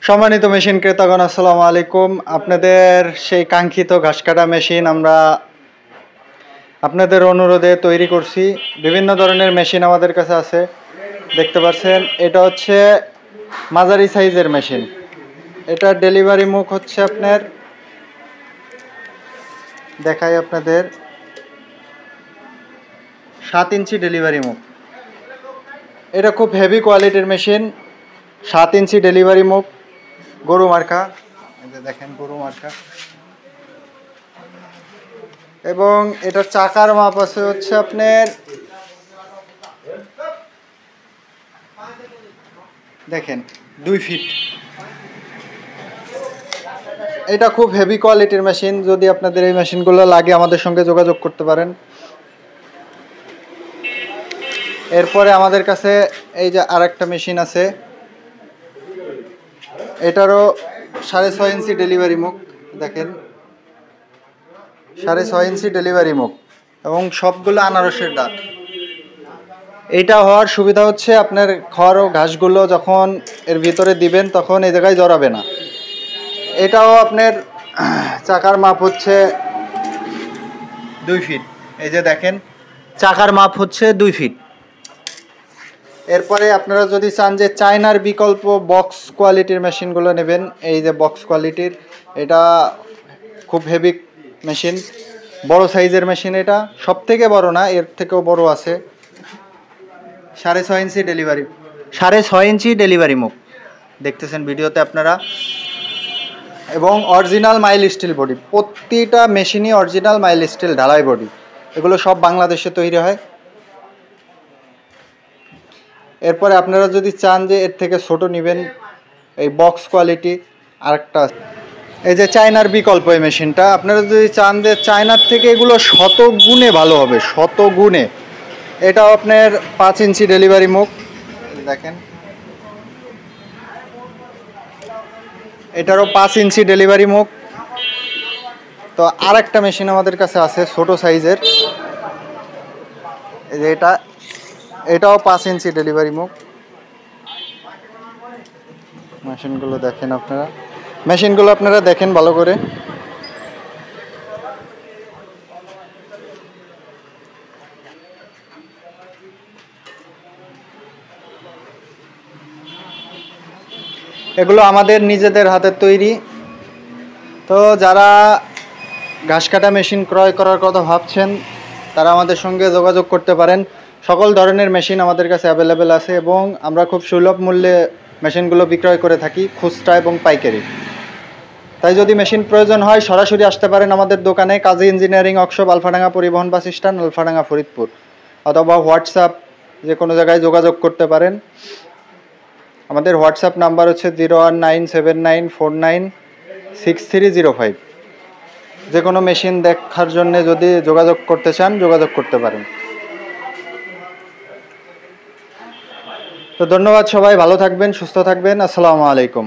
সম্মানিত মেশিন ক্রেতাগণ, আসসালামু আলাইকুম। আপনাদের সেই কাঙ্ক্ষিত ঘাস কাটা মেশিন আমরা আপনাদের অনুরোধে তৈরি করছি। বিভিন্ন ধরনের মেশিন আমাদের কাছে আছে, দেখতে পাচ্ছেন। এটা হচ্ছে মাঝারি সাইজের মেশিন। এটার ডেলিভারি মুখ হচ্ছে আপনার, দেখাই আপনাদের, 7 ইঞ্চি ডেলিভারি মুখ। এটা খুব হেভি কোয়ালিটির মেশিন। 7 ইঞ্চি ডেলিভারি মুখ, গরু মার্কা, দেখেন গরু মার্কা। এবং এটার চাকার মাপ আছে হচ্ছে আপনার, দেখেন 2 ফিট। এটা খুব হেভি কোয়ালিটির মেশিন। যদি আপনাদের এই মেশিনগুলো লাগে আমাদের সঙ্গে যোগাযোগ করতে পারেন। এরপরে আমাদের কাছে এই যে আরেকটা মেশিন আছে, এটারও 6.5 ইঞ্চি ডেলিভারি মুখ, দেখেন 6.5 ইঞ্চি ডেলিভারি মুখ এবং সবগুলো আনারসের দাঁত। এইটা হওয়ার সুবিধা হচ্ছে আপনার খড় ও ঘাসগুলো যখন এর ভিতরে দিবেন তখন এই জায়গায় জড়াবে না। এটাও আপনার চাকার মাপ হচ্ছে 2 ফিট। এই যে দেখেন চাকার মাপ হচ্ছে 2 ফিট। এরপরে আপনারা যদি চান যে চায়নার বিকল্প বক্স কোয়ালিটির মেশিনগুলো নেবেন, এই যে বক্স কোয়ালিটির, এটা খুব হেভি মেশিন, বড় সাইজের মেশিন। এটা সব থেকে বড় না, এর থেকেও বড় আছে। 6.5 ইঞ্চি ডেলিভারি, 6.5 ইঞ্চি ডেলিভারি মুখ দেখতেছেন ভিডিওতে আপনারা। এবং অরিজিনাল মাইল স্টিল বডি, প্রতিটা মেশিনই অরিজিনাল মাইল স্টিল ঢালাই বডি। এগুলো সব বাংলাদেশে তৈরি হয়। এরপরে আপনারা যদি চান যে এর থেকে ছোট নেবেন, এই বক্স কোয়ালিটি আরেকটা, এই যে চায়নার বিকল্প এই মেশিনটা, আপনারা যদি চান যে চায়নার থেকে এগুলো শত গুণে ভালো হবে, শত গুণে, এটাও আপনার 5 ইঞ্চি ডেলিভারি মুখ, দেখেন এটারও 5 ইঞ্চি ডেলিভারি মুখ। তো আরেকটা মেশিন আমাদের কাছে আছে ছোট সাইজের, এই যে এটাও 5 ইঞ্চি ডেলিভারি মুখ। মেশিনগুলো দেখেন আপনারা দেখেন ভালো করে। এগুলো আমাদের নিজেদের হাতের তৈরি। তো যারা ঘাস কাটা মেশিন ক্রয় করার কথা ভাবছেন তারা আমাদের সঙ্গে যোগাযোগ করতে পারেন। সকল ধরনের মেশিন আমাদের কাছে অ্যাভেলেবেল আছে এবং আমরা খুব সুলভ মূল্যে মেশিনগুলো বিক্রয় করে থাকি, খুচরা এবং পাইকারি। তাই যদি মেশিন প্রয়োজন হয় সরাসরি আসতে পারেন আমাদের দোকানে, কাজী ইঞ্জিনিয়ারিং ওয়ার্কশপ, আলফাডাঙ্গা পরিবহন বাস স্ট্যান্ড, আলফাডাঙ্গা, ফরিদপুর। অথবা হোয়াটসঅ্যাপ যে কোনো জায়গায় যোগাযোগ করতে পারেন। আমাদের হোয়াটসঅ্যাপ নাম্বার হচ্ছে 01979496305। যে কোনো মেশিন দেখার জন্য যদি যোগাযোগ করতে চান যোগাযোগ করতে পারেন। তো ধন্যবাদ, সবাই ভালো থাকবেন, সুস্থ থাকবেন। আসসালামু আলাইকুম।